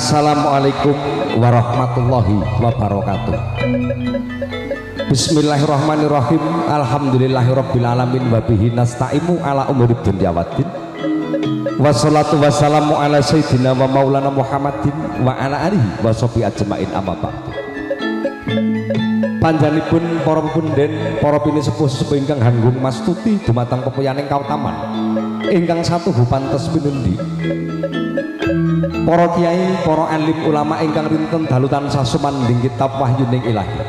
Assalamualaikum warahmatullahi wabarakatuh. Bismillahirrahmanirrahim. Alhamdulillahirabbil alamin wa bihi nasta'imu ala umuri dunya waddin. Wassalatu wassalamu ala sayyidina wa maulana Muhammadin wa ala alihi wa sahbihi ajmain amma ba'du. Panjenenganipun para pundhen, para pinisepuh-sepuh ingkang hanggung mastuti dumateng pepuyaning kautaman ingkang satuhu pantes pinundi. Para kiai, para alim ulama ingkang rinten dalu tansah sumandhing kitab wahyuning Ilahi.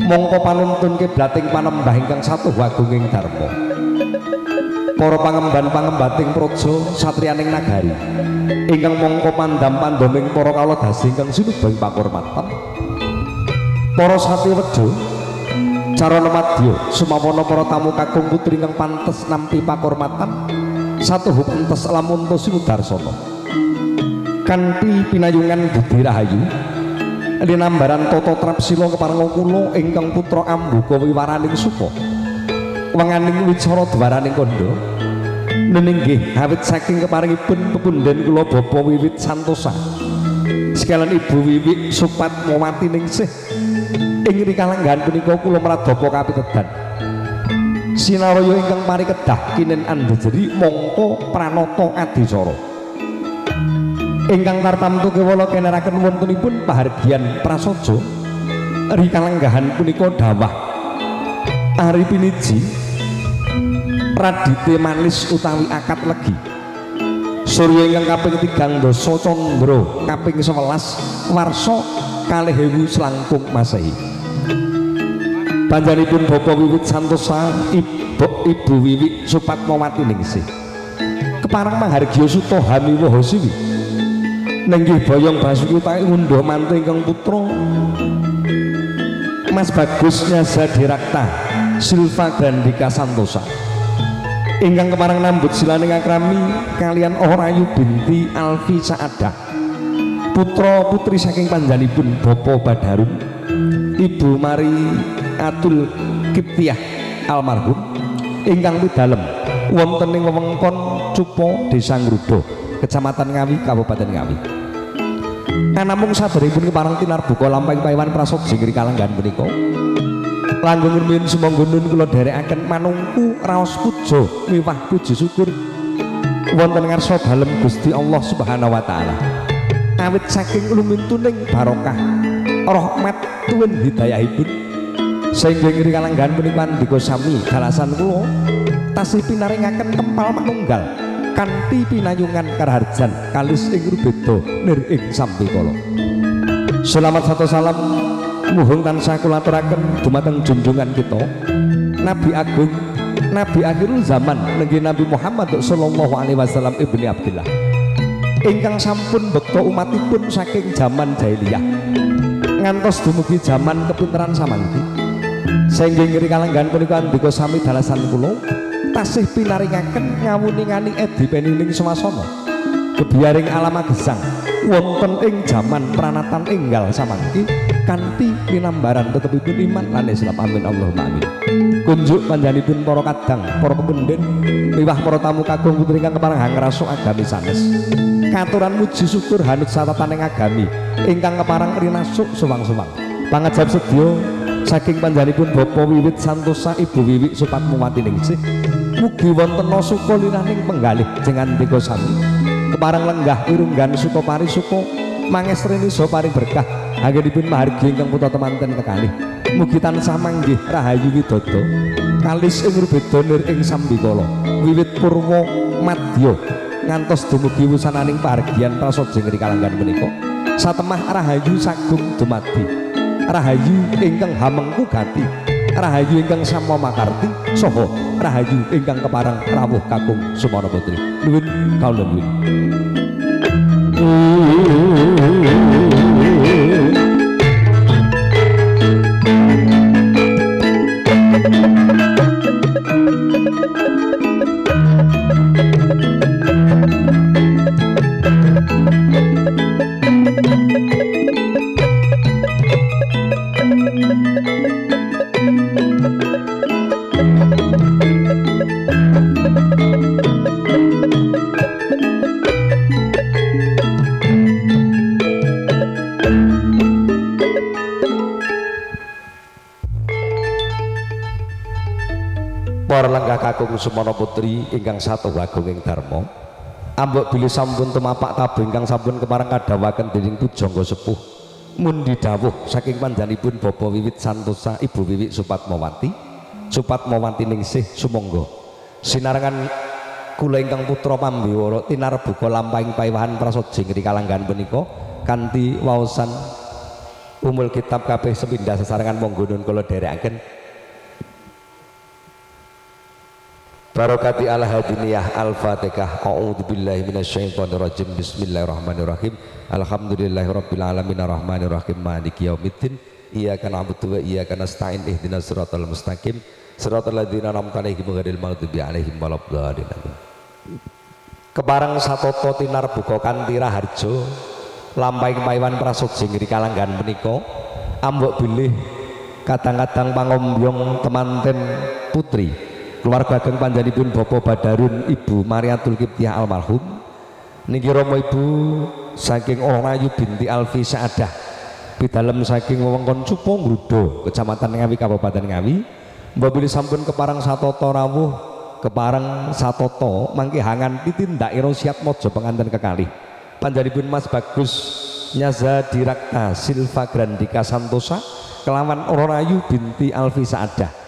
Mongko panuntun kiblating panembah ingkang satuhu agunging dharma. Para pangemban-pangembating praja satriyaning nagari ingkang mongko pandam-pandaming para kalodasi ingkang sinubeng pakurmatan. Para satiwejo carana madya sumawana para tamu kakung putri ingkang pantes nampi pakurmatan satuhu pantes lamun sinudarsana kanthi pinayungan budi rahayu linambaran tata trapsila keparenga kula ingkang putra ambuka wiwaraning suka wenganing wicara dwaraning kandha neninggih awit saking keparingipun pepundhen kula Bapa Wiwit Santosa sekalian Ibu Wiwik Supatmawati ningsih ing rikalenggan punika kula mradhapa kapitedan sinaraya ingkang parikedah kinen andhejeri mongko pranata adicara ingkang tartamtu kewala keneraken wontenipun pahargyan prasaja rikalenggahan punika dawah Ari Piniji Radite manis utawi akad legi surya ingkang kaping 3 dasa candra kaping 11 warsa 2000 selangkung Masehi. Panjenenganipun Bapa Wiwit Santosa Ibu Wiwik Supatmawati ningsih kepareng mahargya suta hamiwaha siwi nenggih boyong basuki utawi ngundha mantu ingkang putra Mas Bagus Nyasa Direkta Silva Grandika Santosa ingkang kepareng nambut silaning akrami kalian Orayu binti Alfi Saadah putra putri saking panjenenganipun Bapa Badarun Ibu Mari Atul Kiptiah almarhum ingkang widalem wonten ing wewengkon Cupo Desa Ngrudo Kecamatan Ngawi Kabupaten Ngawi. Anamung saderengipun kepareng tinarbuka lampahing paewan prasaja ing kalenggan punika langgeng rumiyin sumangga nun kula dherekaken manungku raos puja miwah puji syukur wonten ngarsa dalem Gusti Allah Subhanahu wa taala. Awit saking lumintuning barokah rahmat tuwin hidayahipun sehingga ngiri kalenggan punika ndika sami dalasan kula tasih pinaringaken tempal manunggal kanthi pinayungan karharjan kalis ing rubeda nir ing sambikala. Selamat satu salam muhung tansah kula aturaken dumateng junjungan kita Nabi Agung Nabi akhirul zaman nenggih Nabi Muhammad sallallahu alaihi wasallam ibni Abdillah ingkang sampun bekta umatipun saking zaman jahiliyah ngantos dumugi zaman kepinteran samangki sehingga ngiri kalenggan punika ndika sami dalasan kula tasih pinaringaken ngawuningani edi penining swasana kebiyaring alam gesang wonten ing jaman pranatan enggal samangki kanthi pinambaran tetepipun iman lan Islam amin Allahumma amin. Kunjuk panjenenganipun para kadang para pepundhen miwah para tamu kakung putri ingkang kepareng ngrasuk agami sanes katuran muji syukur hanut satataning agami ingkang kepareng rinasuk suwang-suwang pangajab sedya saking panjenenganipun Bapa Wiwit Santosa Ibu Wiwik Supatmawati ningsih mugi wonten suka liraning penggalih jengan ndika sami kepareng lenggah irunggan suka parisuka mangestrini saha paring berkah anggenipun mahargi ingkang putra temanten kekalih mugi tansah manggih rahayu widodо kalis ing rubeda nir ing sambikala wiwit purwa madya ngantos dumugi wusananing pahargyan prasaja ing kalenggan menika satemah rahayu sagung dumadi rahayu ingkang hamengku gati rahayu ingkang sama makarti saha rahayu ingkang kepareng rawuh kakung Sumana Putri nuwun kawula nuwun. para lenggah kakung sumana putri ingkang satu agunging dharma ambek bilih sampun tumapak tabuh ingkang sampun kemarang kadhawaken dening pujangga sepuh mundi dawuh saking panjenenganipun Bapa Wiwit Santosa Ibu Wiwit Supatmawati ningsih sumangga sinarengan kula ingkang putra pambiwara tinarbuka lampahing paewahan prasaja ngri kalanggan punika kanthi waosan umul kitab kabeh sepindhah sesarengan monggo nuwun kula dherekaken Barokati al-hadiniyah al-fatihah a'udzubillahi minasyaitonirrajim bismillahirrahmanirrahim alhamdulillahirabbil alamin arrahmanirrahim maliki yaumiddin iyyaka na'budu wa iyyaka nasta'in ihdinas siratal mustaqim siratal ladzina an'amta 'alaihim ghairil maghdubi 'alaihim waladdallin kepareng satata tinarbuka kanthi raharja lampahing paewan prasaja ngri kalanggan menika ambek bilih kadang-kadang pangombyong temanten putri keluarga ageng panjenenganipun Bapak Badarun Ibu Mariatul Kiptiah almarhum niki rama ibu saking Orayu binti Alfi Saadah pidalem saking wewengkon Supo Ngrudo Kecamatan Ngawi Kabupaten Ngawi mbok bilih sampun kepareng satata rawuh kepareng satata mangke hangan titindak ira siap mojo penganten kekalih panjenenganipun Mas Bagus Nyaza Direkta Silva Grandika Santosa kelawan Orayu binti Alfi Saadah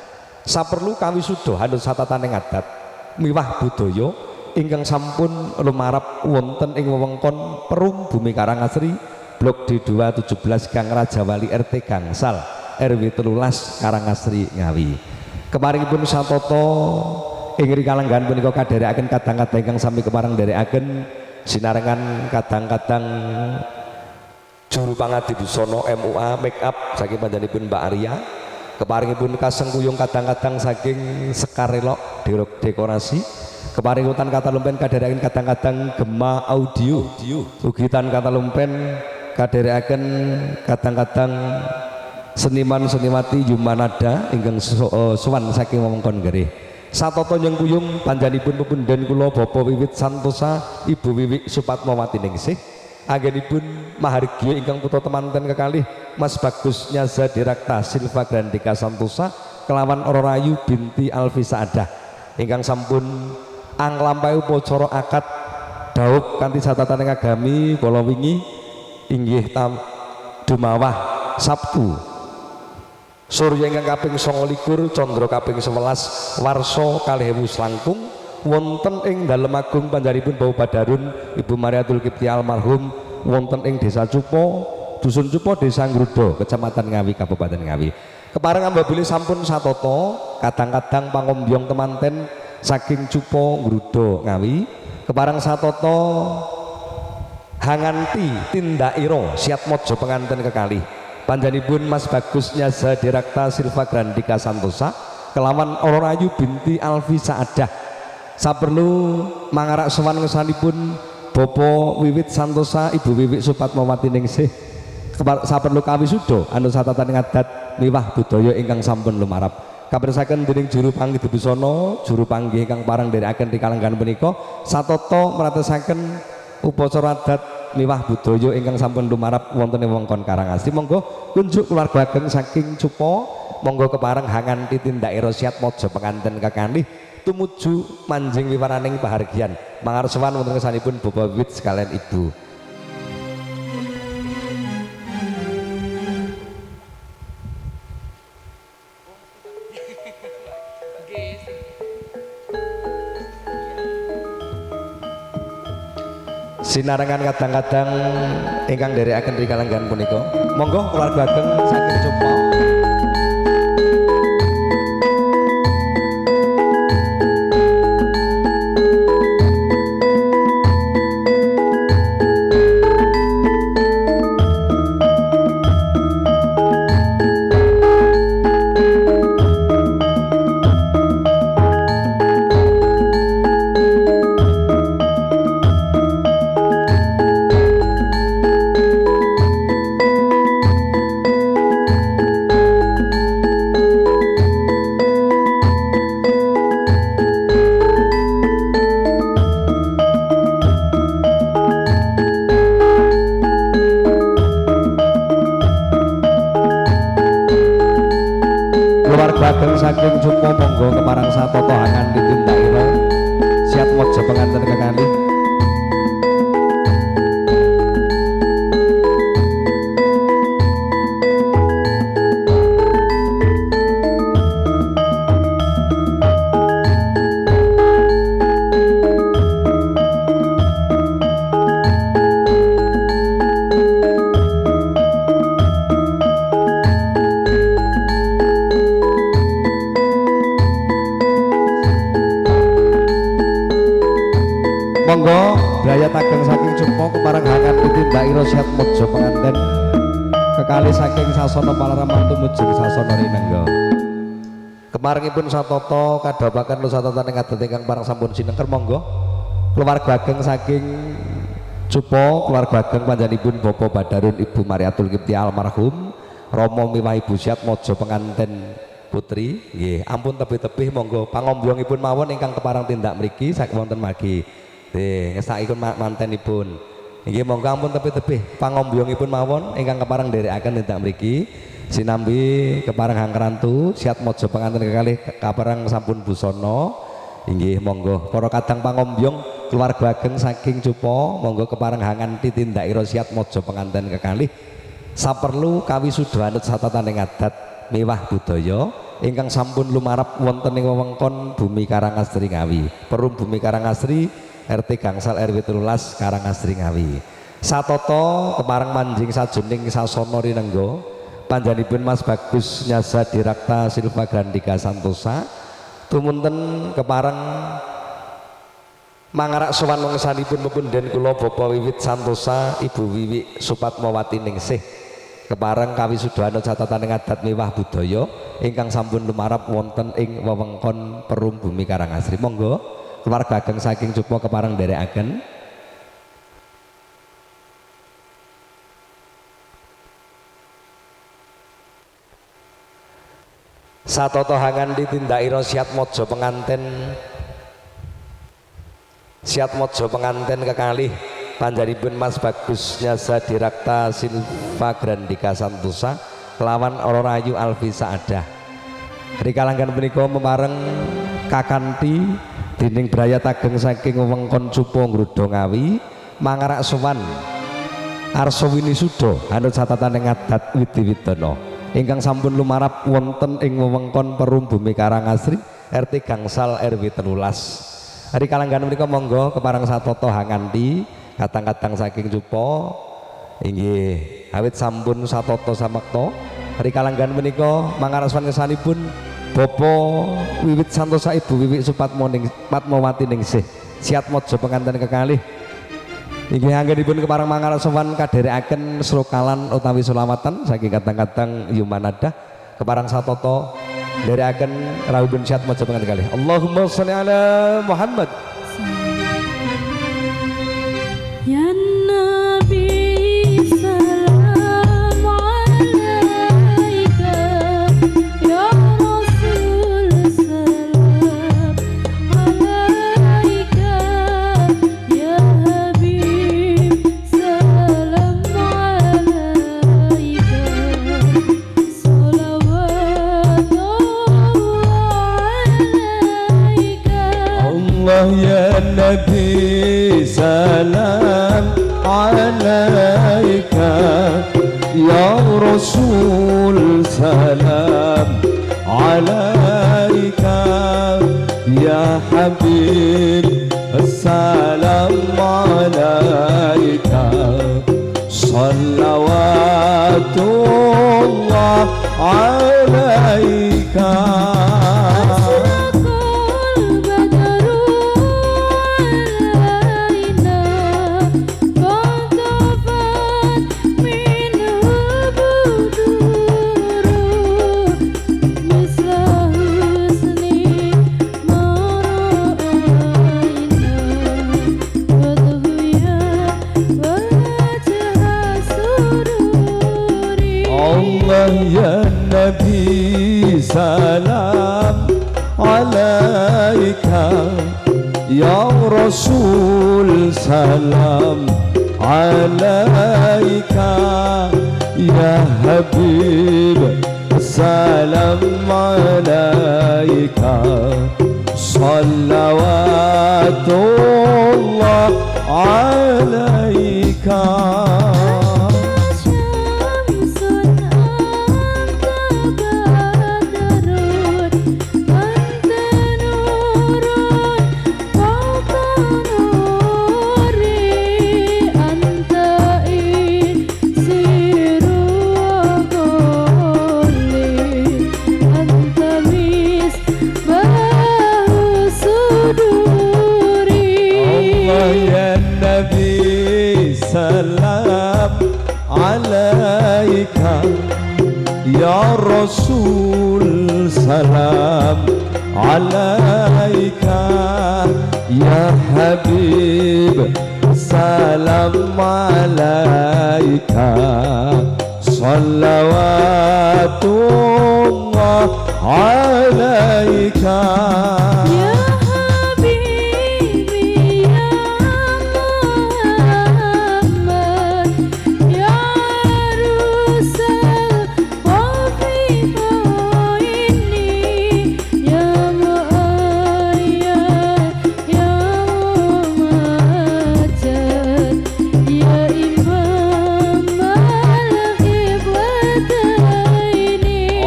saperlu kawisuda hanut satataning adat miwah budaya ingkang sampun lumarap wonten ing wewengkon Perum Bumi Karangasri Blok D2 17 Gang Rajawali RT Gangsal RW 13 Karangasri Ngawi kemaringipun satata ing kalanggan punika kadherekaken kadang-kadang ingkang sami kepareng dherekaken sinarengan kadang-kadang juru pangadi busana MUA make up saking panjenenganipun Mbak Arya keparingipun kasengkuyung kadang-kadang saking Sekarelok dekorasi keparingutan kata lumpen kadherekaken kadang-kadang Gema audio ugitan kata lumpen kadherekaken kadang-kadang seniman-seniwati Yumanada ingkang sowan saking wewengkon Gereh satata nyengkuyung panjenenganipun pepunden kula Bapak Wiwit Santosa Ibu Wiwit Supatmawati ningsih anggenipun mahargya ingkang putra temanten kekalih Mas Bagus Nyaza Direkta Silva Grandika Santosa kelawan Orayu binti Alfi Saadah ingkang sampun anglampahi upacara akad dhawuh kanthi catataning agami kala wingi inggih dumawah Sabtu Surya ingkang kaping 29 Candra kaping 11 Warsa kalih ewu selangkung wonten ing dalem agung panjenenganipun Bapak Badarun Ibu Mariatul Kiptiah almarhum wonten ing Desa Cupo Dusun Cupo Desa Ngrudo Kecamatan Ngawi Kabupaten Ngawi kepareng ambek bilih sampun satata kadang-kadang pangombyong temanten saking Cupo Ngrudo Ngawi kepareng satata hanganti tindakira siap mojo penganten kekalih panjenenganipun Mas Bagus Nyaza Direkta Silva Grandika Santosa kelawan Orayu binti Alfi Saadah saperlu mangarak sowan ngesanipun Bapak Wiwit Santosa Ibu Wiwit Supatmawati ningsih saperlu kawisuda anu satataning adat miwah budaya ingkang sampun lumarap kapersaken dening juru panggih busana juru panggih ingkang pareng dherekaken kalanggan punika satata mratesaken upacara adat miwah budaya ingkang sampun lumarap wonten ing wewengkon Karangasri monggo kunjuk keluarga ageng saking Cupo monggo kepareng hangan titindak ira siat mojo penganten kekalih tumuju manjing wiwaraning pahargyan mangarep sowan wonten kesanipun Bapak Wiwit sekalian Ibu sinarengan kadang-kadang ingkang dherekaken ing kalanggan punika monggo keluarga ageng saking Cupo keluarga ageng saking Cupo monggo keparang satata hangan ditindakira siat mojo penganten kekalih. Monggo brayat ageng saking Cupo keparang hangan ditindakira siat mojo penganten kekalih saking sasana palaraman tumujung sasana rinengga. Kemarengipun satata kadhapaken lusatatan ing adat ingkang parang sampun sinengker monggo keluarga ageng saking Cupo keluarga ageng panjenenganipun Bapak Badarun Ibu Mariatul Kipti almarhum Rama miwah Ibu siat mojo penganten putri nggih ampun tebih-tebih monggo pangombyongipun mawon ingkang keparang tindak mriki saking wonten margi. Ngestakipun mantenipun inggih monggo ampun tebih-tebih pangombyongipun mawon ingkang keparang nderekaken tindak mriki sinambi keparang hangkrantu siat mojo penganten kekalih keparang sampun busana inggih monggo para kadang pangombyong keluarga ageng saking Cupo monggo keparang hangan ditindakira siat mojo penganten kekalih saperlu kawisuda anut satataning adat miwah budaya ingkang sampun lumarap wonten ing wewengkon Bumi Karangasri Ngawi Perum Bumi Karangasri RT Gangsal RW 13 Karangasri Ngawi satata keparang manjing sajuning sasana rinengga panjenenganipun Mas Bagus Nyasa Direkta Silva Grandika Santosa tumunten keparang mangarak sowan wangsanipun pepunden kula Bapak Wiwit Santosa Ibu Wiwi Supatmawati Ningsih keparang kawisuda anut catataning adat miwah budaya ingkang sampun lumarap wonten ing wewengkon Perum Bumi Karangasri monggo keluarga ageng saking Cupo keparang nderekaken satata hangan ditindakira siat mojo penganten kekalih panjenenganipun Mas Bagus Nyasa Direkta Silva Grandika Santosa lawan Ora Rayu Alfi Saadah rikalanggan punika memareng kakanthi dening brayat ageng saking wewengkon Cupo Ngrudo Ngawi mangarak sowan arsa winisuda anut catataning adat Widiwidana ingkang sampun lumarap wonten ing wewengkon Perum Bumi Karangasri RT Gangsal RW 13 rikalanggan punika monggo keparang satata hanganti kadang-kadang saking Cupo inggih awit sampun satata samekta rikalanggan menika mangarak sowan kesanipun Bapak Wiwit Santosa Ibu Wiwi Supatmawati Ningsih siat mojo penganten kekalih inggih anggenipun keparang mangarak sowan kadherekaken srokalan utawi selawatan saking kadang-kadang Yumanada keparang satata nderekaken rawuhipun siat mojo penganten kekalih Allahumma sholli ala Muhammad ya Nabi salam alaika ya ya Nabi salam alaika ya Rasul salam alaika ya Habib salam alaika salawatullah alaika ya Nabi salam alaika ya Rasul salam alaika ya Habib salam alaika Salawatullah alaika salam alaika ya Rasul salam alaika ya Habib salam alaika salawatullah alaika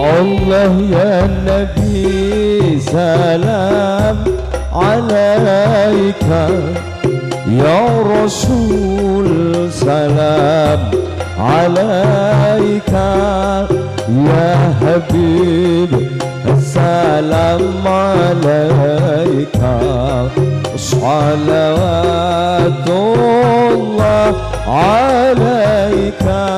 Allah ya Nabi salam alaika ya Rasul salam alaika ya Habib salam alaika salawatullah alaika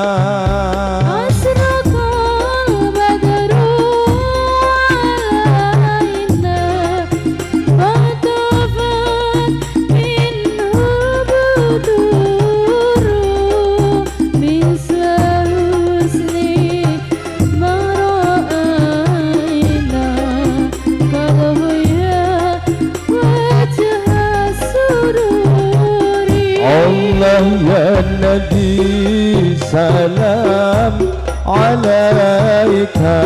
Allah ya Nabi salam alaika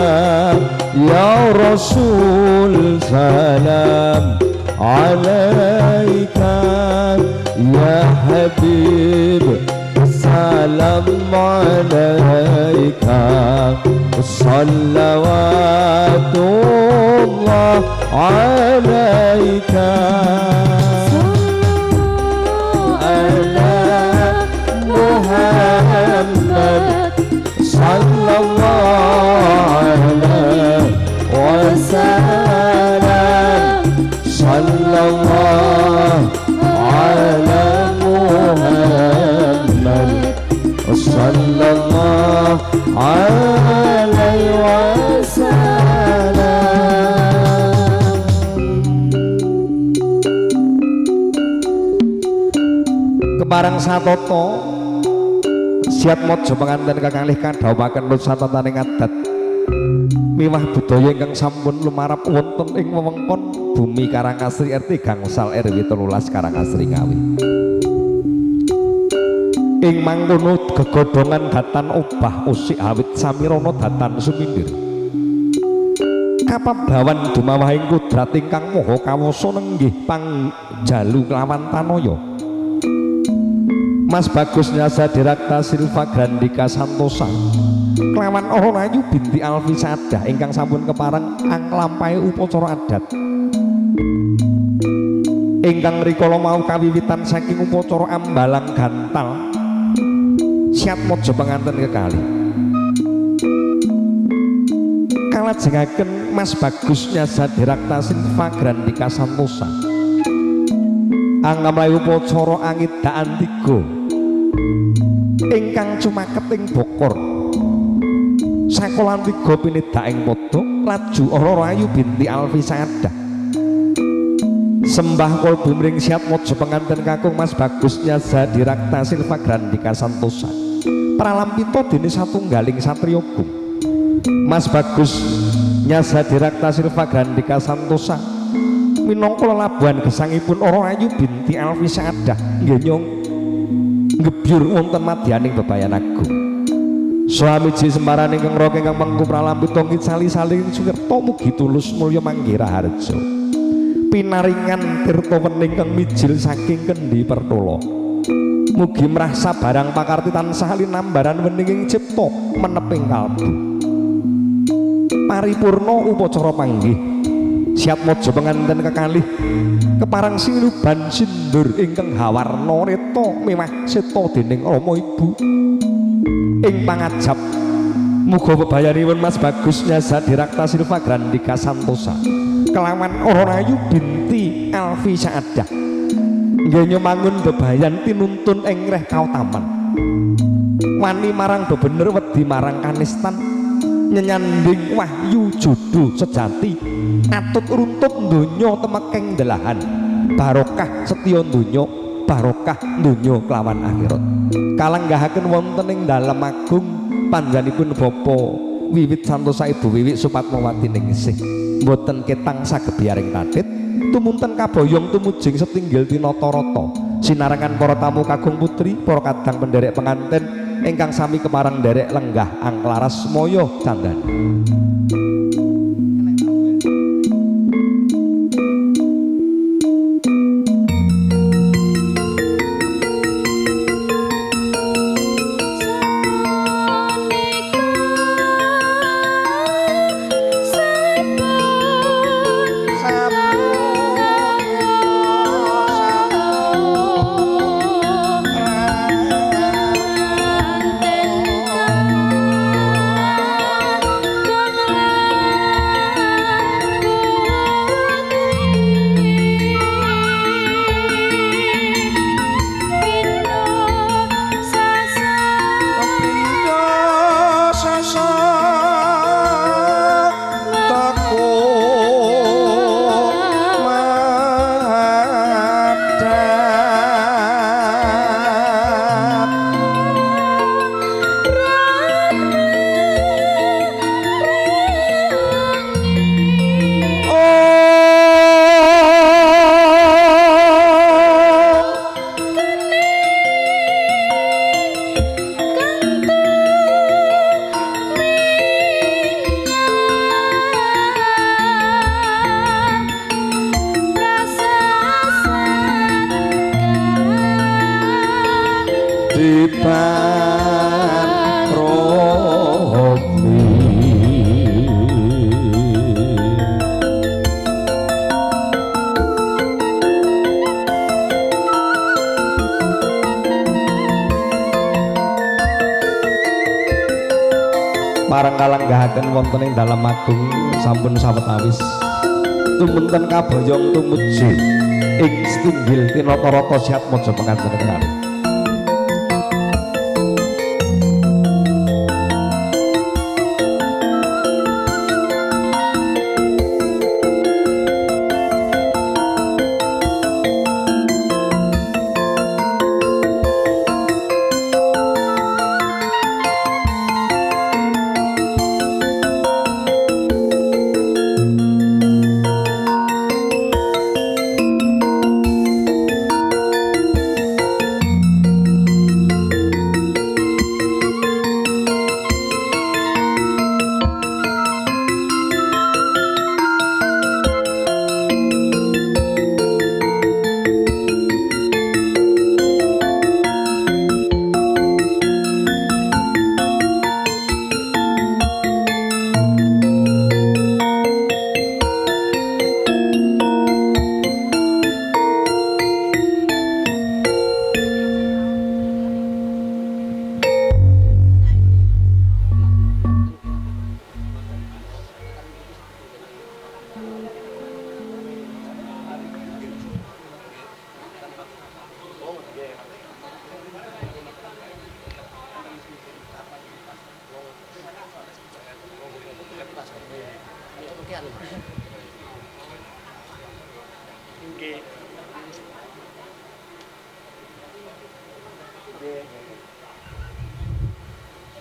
ya Rasul salam alaika ya Habib salam alaika salawatullah alaika Muhammad sallallahu alaihi wasallam sallallahu ala Muhammad sallallahu alaihi wasallam. Keparang satoto siap mojo pengantin kakalih kadhawaken lut satataning adat miwah budaya ingkang sampun lumarap wonten ing wewengkon bumi Karangasri RT Gangsal RW 13 Karangasri Ngawi. Ing mangkono gegodhongan datan obah usik awit samirana datan sumindir. Kapabawan dumawahing kudrat ingkang maha kawasa nenggih pangjalu kelawan tanaya. Mas Bagus Nyasa Direkta Silva Grandika Santosa kelawan Ororayu binti Alfi Sadah ingkang sampun kepareng anglampahi upacara adat ingkang rikala mau kawiwitan saking upacara ambalang gantal siap mojo penganten kekalih kalajengaken Mas Bagus Nyasa Direkta Silva Grandika Santosa anglampahi upacara angidaan 3 ingkang cumaket ing bokor sakolan 3 pinidaing podho laju Ororayu binti Alfi Sadah sembah kolbu mring siap mojo penganten kakung Mas Bagus Nyasa Direkta Silva Grandika Santosa pralampita dene satunggaling satriya agung Mas Bagus Nyasa Direkta Silva Grandika Santosa minangka labuhan gesangipun Ororayu binti Alfi Sadah nggih ngebyur wonten madyaning bebayan agung swami ji sembaran ingkang roke ingkang mengku pralampita ngitsali saling sukirta mugi tulus mulya manggira harja pinaringan tirta wening kang mijil saking kendi pertola. Mugi merasa barang pakarti tansah linambaran weninging cipta meneping kalbu. Paripurna upacara panggih siap mojo penganten kekalih keparang siluban sindur ingkang hawarna reta mewah seta dening Rama Ibu ing pangajap. Muga bebayanipun Mas Bagus Nyasa Direkta Silva Grandika Santosa kelawan Rayu binti Alfi Saadah nggih mangun bebayan tinuntun ing reh kautaman wani marang bebener wedi marang kanistan nyanyanding wahyu jodoh sejati atut runtut donya temekeng delahan barokah setya donya barokah donya kelawan akhirat kalenggahaken wonten ing dalem agung panjenenganipun Bapa Wiwit Santosa Ibu Wiwit Supatmawati ningsih mboten ketang saged biaring tadhit tumunten kaboyong tumujing setinggil tinata-rata sinarengan para tamu kagung putri para kadang penderek penganten ingkang sami kemarang derek lenggah angklaras moyo candani. Parang kalenggahaken wonten ing dalam agung sampun sawetawis tumunten kaboyong tumuju ing setinggil tinata-rata siap mojo penganten kekalih.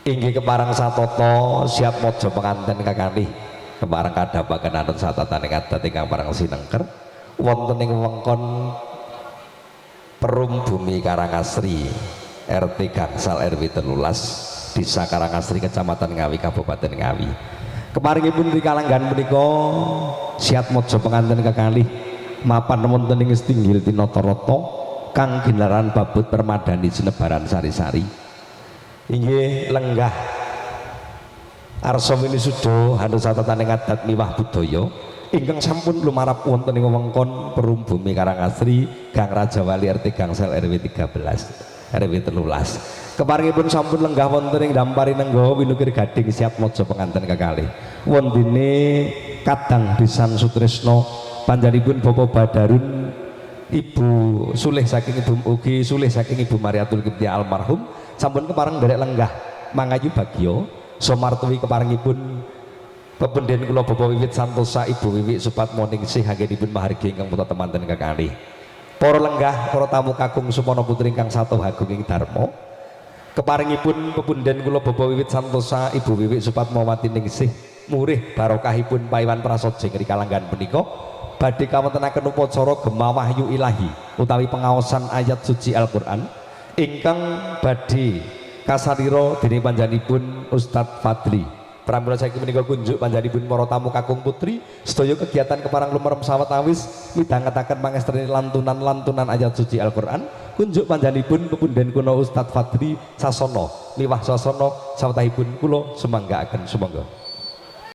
Inggih keparang satoto siap mojo penganten kekalih keparang kadhapaken anut satataning adat ingkang parang sinengker wonten ing wewengkon Perum Bumi Karangasri RT Gangsal RW 13 Desa Karangasri Kecamatan Ngawi Kabupaten Ngawi. Kemaringipun rikalanggan menika siap mojo penganten kekalih mapan wonten ing Stinggil Tinotorata kang ginaran babut permadani sinebaran sari-sari. Inggih lenggah arsa winisuda hanusatataning adat miwah budaya ingkang sampun lumarap wonten ing wewengkon Perum Bumi Karangasri Gang Rajawali RT Gangsal RW 13 RW 13. Keparingipun sampun lenggah wonten ing Dampari Nenggawa Winukir Gading Siatmaja penganten kekalih wondene Kadang Disan Sutresno panjenenganipun Bapak Badarun Ibu Sulih saking Ibu ugi Sulih saking Ibu Mariatul Kiptia almarhum sampun kepareng derek lenggah mangayu bagya somartuwi keparengipun pependhen kula Bapak Wiwit Santosa Ibu Wiwik Supatmo Ningsih anggenipun mahargi ingkang putra temanten kekalih. Para lenggah, para tamu kakung Sumana putri ingkang sato agung ing dharma. Keparingipun pependhen kula Bapak Wiwit Santosa Ibu Wiwik Supatmo Wati Ningsih murih barokahipun paewan prasaja ing kalanggan punika badhe kawontenaken upacara Gema Wahyu Ilahi utawi pengaosan ayat suci Al-Qur'an ingkang badhe kasarira dening panjenenganipun Ustadz Fadli. Pramila saiki menika kunjuk panjenenganipun para tamu kakung putri sedaya kegiatan keparang lumerem sawetawis midhangetaken pangestreni lantunan-lantunan ayat suci Al-Qur'an kunjuk panjenenganipun pepundhen kuna Ustadz Fadli sasana liwah sasana sawetahipun kula sumanggaaken sumangga.